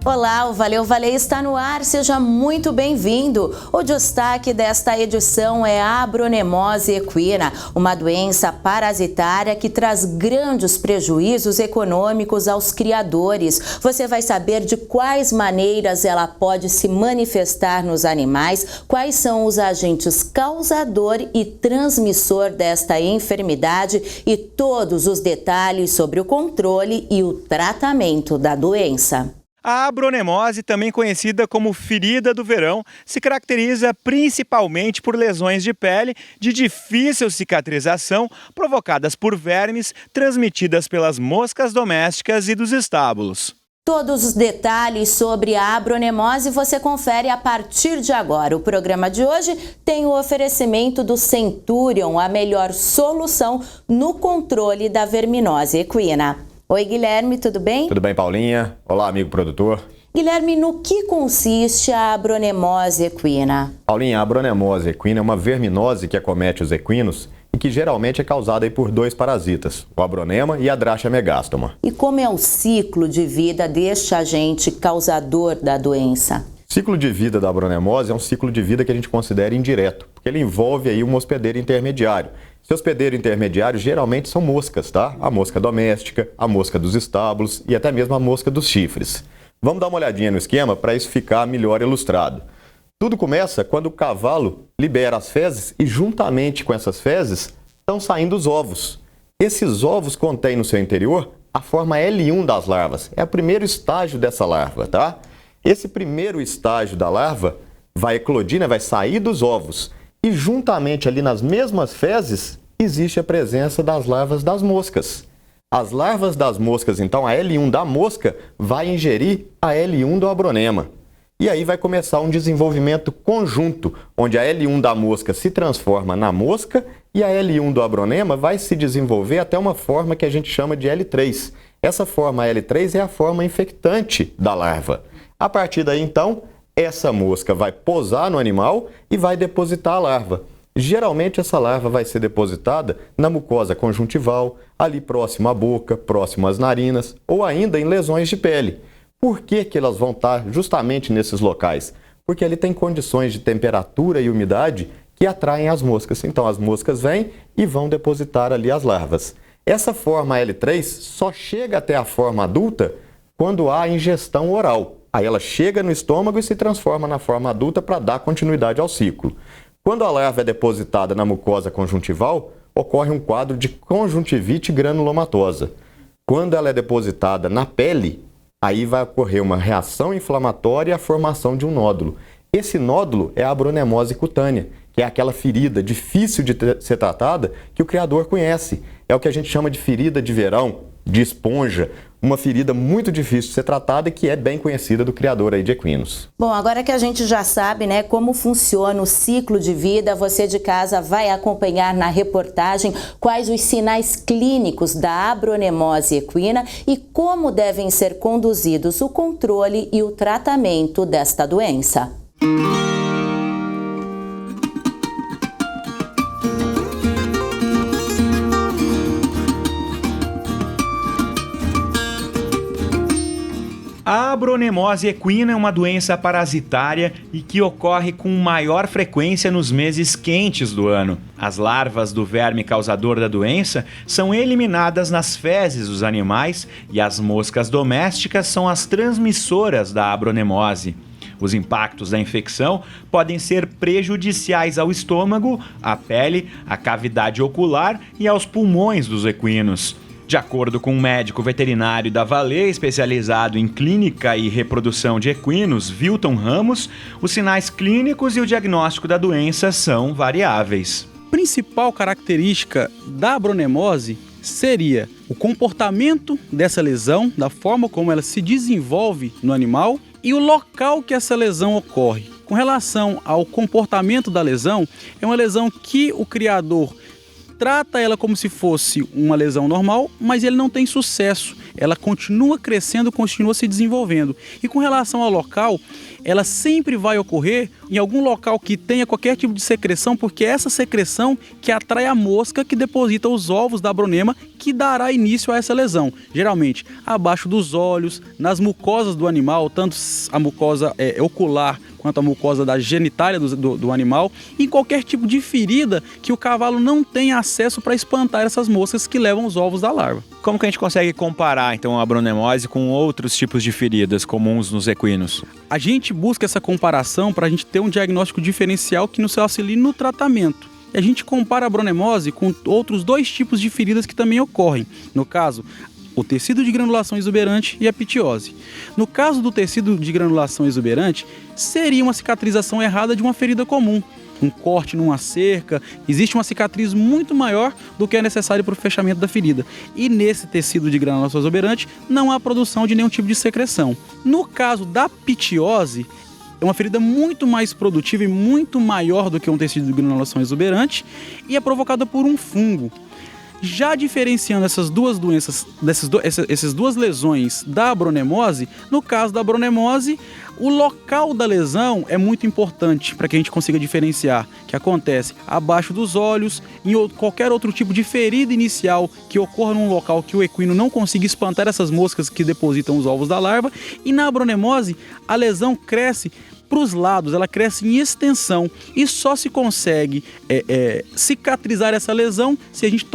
Olá, o Valeu Valer está no ar, seja muito bem-vindo. O destaque desta edição é a abronemose equina, uma doença parasitária que traz grandes prejuízos econômicos aos criadores. Você vai saber de quais maneiras ela pode se manifestar nos animais, quais são os agentes causador e transmissor desta enfermidade e todos os detalhes sobre o controle e o tratamento da doença. A abronemose, também conhecida como ferida do verão, se caracteriza principalmente por lesões de pele de difícil cicatrização provocadas por vermes transmitidas pelas moscas domésticas e dos estábulos. Todos os detalhes sobre a abronemose você confere a partir de agora. O programa de hoje tem o oferecimento do Centurion, a melhor solução no controle da verminose equina. Oi, Guilherme, tudo bem? Tudo bem, Paulinha? Olá, amigo produtor. Guilherme, no que consiste a abronemose equina? Paulinha, a abronemose equina é uma verminose que acomete os equinos e que geralmente é causada por dois parasitas, o abronema e a Dracha megastoma. E como é o ciclo de vida deste agente causador da doença? O ciclo de vida da abronemose é um ciclo de vida que a gente considera indireto, porque ele envolve aí um hospedeiro intermediário. Esse hospedeiro intermediário geralmente são moscas, tá? A mosca doméstica, a mosca dos estábulos e até mesmo a mosca dos chifres. Vamos dar uma olhadinha no esquema para isso ficar melhor ilustrado. Tudo começa quando o cavalo libera as fezes e juntamente com essas fezes estão saindo os ovos. Esses ovos contêm no seu interior a forma L1 das larvas. É o primeiro estágio dessa larva, tá? Esse primeiro estágio da larva vai eclodir, né? Vai sair dos ovos. E juntamente ali nas mesmas fezes existe a presença das larvas das moscas. As larvas das moscas, então, a L1 da mosca vai ingerir a L1 do abronema. E aí vai começar um desenvolvimento conjunto, onde a L1 da mosca se transforma na mosca e a L1 do abronema vai se desenvolver até uma forma que a gente chama de L3. Essa forma L3 é a forma infectante da larva. A partir daí, então, essa mosca vai posar no animal e vai depositar a larva. Geralmente essa larva vai ser depositada na mucosa conjuntival, ali próximo à boca, próximo às narinas ou ainda em lesões de pele. Por que elas vão estar justamente nesses locais? Porque ali tem condições de temperatura e umidade que atraem as moscas. Então as moscas vêm e vão depositar ali as larvas. Essa forma L3 só chega até a forma adulta quando há ingestão oral. Aí ela chega no estômago e se transforma na forma adulta para dar continuidade ao ciclo. Quando a larva é depositada na mucosa conjuntival, ocorre um quadro de conjuntivite granulomatosa. Quando ela é depositada na pele, aí vai ocorrer uma reação inflamatória e a formação de um nódulo. Esse nódulo é a abronemose cutânea, que é aquela ferida difícil de ser tratada que o criador conhece. É o que a gente chama de ferida de verão, de esponja, uma ferida muito difícil de ser tratada e que é bem conhecida do criador aí de equinos. Bom, agora que a gente já sabe, né, como funciona o ciclo de vida, você de casa vai acompanhar na reportagem quais os sinais clínicos da abronemose equina e como devem ser conduzidos o controle e o tratamento desta doença. A abronemose equina é uma doença parasitária e que ocorre com maior frequência nos meses quentes do ano. As larvas do verme causador da doença são eliminadas nas fezes dos animais e as moscas domésticas são as transmissoras da abronemose. Os impactos da infecção podem ser prejudiciais ao estômago, à pele, à cavidade ocular e aos pulmões dos equinos. De acordo com um médico veterinário da Valer, especializado em clínica e reprodução de equinos, Wilton Ramos, os sinais clínicos e o diagnóstico da doença são variáveis. A principal característica da abronemose seria o comportamento dessa lesão, da forma como ela se desenvolve no animal e o local que essa lesão ocorre. Com relação ao comportamento da lesão, é uma lesão que o criador trata ela como se fosse uma lesão normal, mas ele não tem sucesso. Ela continua crescendo, continua se desenvolvendo. E com relação ao local, ela sempre vai ocorrer em algum local que tenha qualquer tipo de secreção, porque é essa secreção que atrai a mosca que deposita os ovos da abronema, que dará início a essa lesão. Geralmente abaixo dos olhos, nas mucosas do animal, tanto a mucosa ocular quanto a mucosa da genitália do animal, em qualquer tipo de ferida que o cavalo não tenha acesso para espantar essas moscas que levam os ovos da larva. Como que a gente consegue comparar, então, a bronemose com outros tipos de feridas comuns nos equinos? A gente busca essa comparação para a gente ter um diagnóstico diferencial que nos auxilie no tratamento. E a gente compara a bronemose com outros 2 tipos de feridas que também ocorrem. No caso, o tecido de granulação exuberante e a pitiose. No caso do tecido de granulação exuberante, seria uma cicatrização errada de uma ferida comum. Um corte numa cerca, existe uma cicatriz muito maior do que é necessário para o fechamento da ferida. E nesse tecido de granulação exuberante, não há produção de nenhum tipo de secreção. No caso da pitiose, é uma ferida muito mais produtiva e muito maior do que um tecido de granulação exuberante e é provocada por um fungo. Já diferenciando essas duas doenças, essas 2 lesões da bronemose, no caso da bronemose, o local da lesão é muito importante para que a gente consiga diferenciar, que acontece abaixo dos olhos, em qualquer outro tipo de ferida inicial que ocorra num local que o equino não consiga espantar essas moscas que depositam os ovos da larva, e na bronemose a lesão cresce para os lados, ela cresce em extensão e só se consegue cicatrizar essa lesão se a gente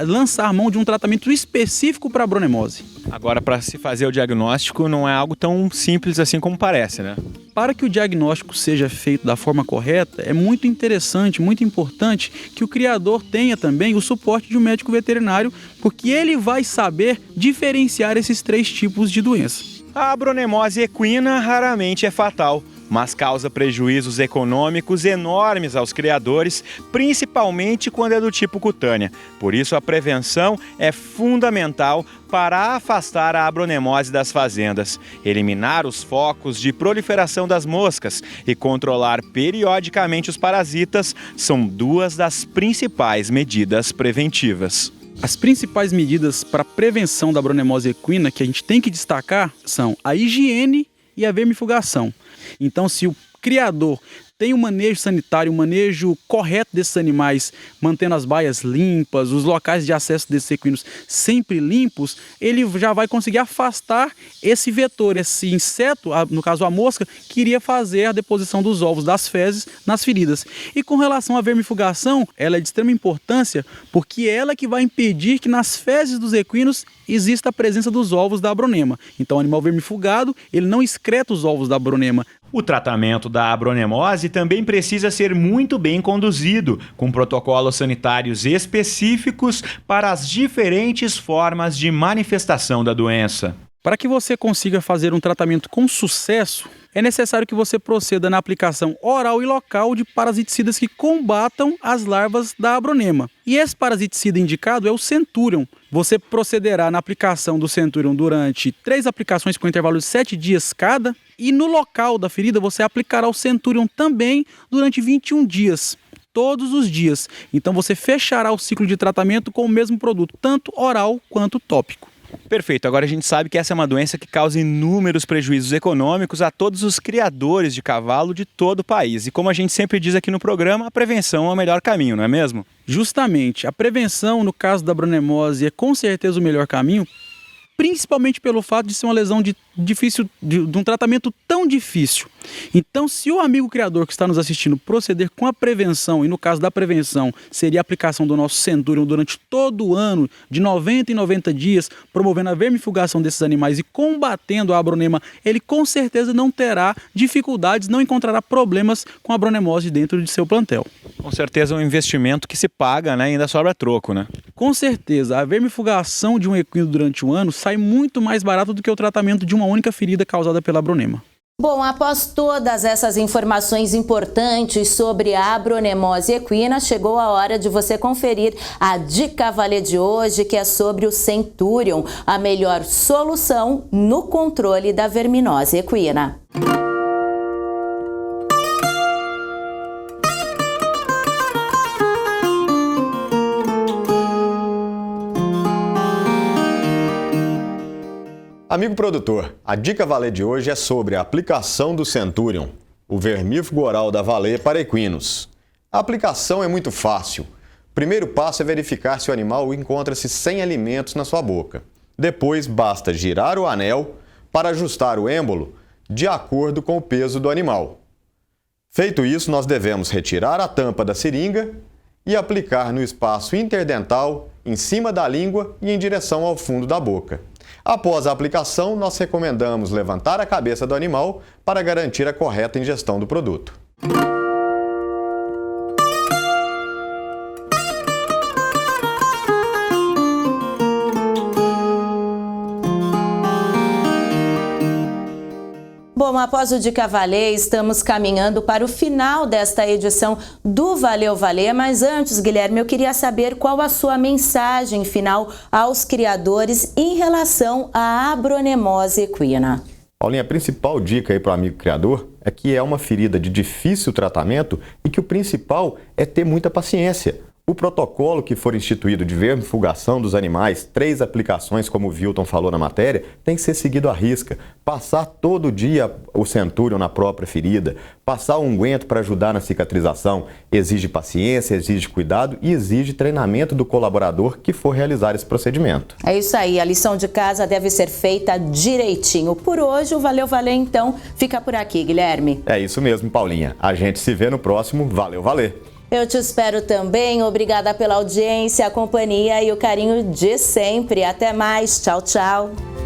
lançar mão de um tratamento específico para a bronemose. Agora, para se fazer o diagnóstico, não é algo tão simples assim como parece, né? Para que o diagnóstico seja feito da forma correta, é muito interessante, muito importante que o criador tenha também o suporte de um médico veterinário, porque ele vai saber diferenciar esses 3 tipos de doença. A bronemose equina raramente é fatal, mas causa prejuízos econômicos enormes aos criadores, principalmente quando é do tipo cutânea. Por isso, a prevenção é fundamental para afastar a bronemose das fazendas, eliminar os focos de proliferação das moscas e controlar periodicamente os parasitas são 2 das principais medidas preventivas. As principais medidas para a prevenção da bronemose equina que a gente tem que destacar são a higiene e a vermifugação. Então, se o criador tem um manejo sanitário, um manejo correto desses animais, mantendo as baias limpas, os locais de acesso desses equinos sempre limpos, ele já vai conseguir afastar esse vetor, esse inseto, no caso a mosca, que iria fazer a deposição dos ovos das fezes nas feridas. E com relação à vermifugação, ela é de extrema importância, porque é ela que vai impedir que nas fezes dos equinos exista a presença dos ovos da abronema. Então, o animal vermifugado, ele não excreta os ovos da abronema. O tratamento da bronemose também precisa ser muito bem conduzido, com protocolos sanitários específicos para as diferentes formas de manifestação da doença. Para que você consiga fazer um tratamento com sucesso, é necessário que você proceda na aplicação oral e local de parasiticidas que combatam as larvas da abronema. E esse parasiticida indicado é o Centurion. Você procederá na aplicação do Centurion durante 3 aplicações com intervalo de 7 dias cada. E no local da ferida você aplicará o Centurion também durante 21 dias. Todos os dias. Então você fechará o ciclo de tratamento com o mesmo produto, tanto oral quanto tópico. Perfeito, agora a gente sabe que essa é uma doença que causa inúmeros prejuízos econômicos a todos os criadores de cavalo de todo o país. E como a gente sempre diz aqui no programa, a prevenção é o melhor caminho, não é mesmo? Justamente, a prevenção no caso da bronemose é com certeza o melhor caminho, principalmente pelo fato de ser uma lesão de um tratamento tão difícil. Então, se o amigo criador que está nos assistindo proceder com a prevenção, e no caso da prevenção seria a aplicação do nosso Centurion durante todo o ano, de 90 em 90 dias, promovendo a vermifugação desses animais e combatendo a abronema, ele com certeza não terá dificuldades, não encontrará problemas com a bronemose dentro de seu plantel. Com certeza é um investimento que se paga, né? E ainda sobra troco, né? Com certeza, a vermifugação de um equino durante o ano sai muito mais barato do que o tratamento de uma única ferida causada pela abronema. Bom, após todas essas informações importantes sobre a abronemose equina, chegou a hora de você conferir a Dica Valer de hoje, que é sobre o Centurion, a melhor solução no controle da verminose equina. Amigo produtor, a Dica Valer de hoje é sobre a aplicação do Centurion, o vermífugo oral da Valer para equinos. A aplicação é muito fácil. primeiro passo é verificar se o animal encontra-se sem alimentos na sua boca. Depois, basta girar o anel para ajustar o êmbolo de acordo com o peso do animal. Feito isso, nós devemos retirar a tampa da seringa e aplicar no espaço interdental, em cima da língua e em direção ao fundo da boca. Após a aplicação, nós recomendamos levantar a cabeça do animal para garantir a correta ingestão do produto. Bom, após o Dica Valer, estamos caminhando para o final desta edição do Valeu Valer, mas antes, Guilherme, eu queria saber qual a sua mensagem final aos criadores em relação à abronemose equina. Paulinha, a principal dica aí para o amigo criador é que é uma ferida de difícil tratamento e que o principal é ter muita paciência. O protocolo que for instituído de vermifugação dos animais, 3 aplicações, como o Wilton falou na matéria, tem que ser seguido à risca. Passar todo dia o Centurion na própria ferida, passar o unguento para ajudar na cicatrização, exige paciência, exige cuidado e exige treinamento do colaborador que for realizar esse procedimento. É isso aí, a lição de casa deve ser feita direitinho. Por hoje, o Valeu Valer, então, fica por aqui, Guilherme. É isso mesmo, Paulinha. A gente se vê no próximo Valeu Valer. Eu te espero também. Obrigada pela audiência, a companhia e o carinho de sempre. Até mais. Tchau, tchau.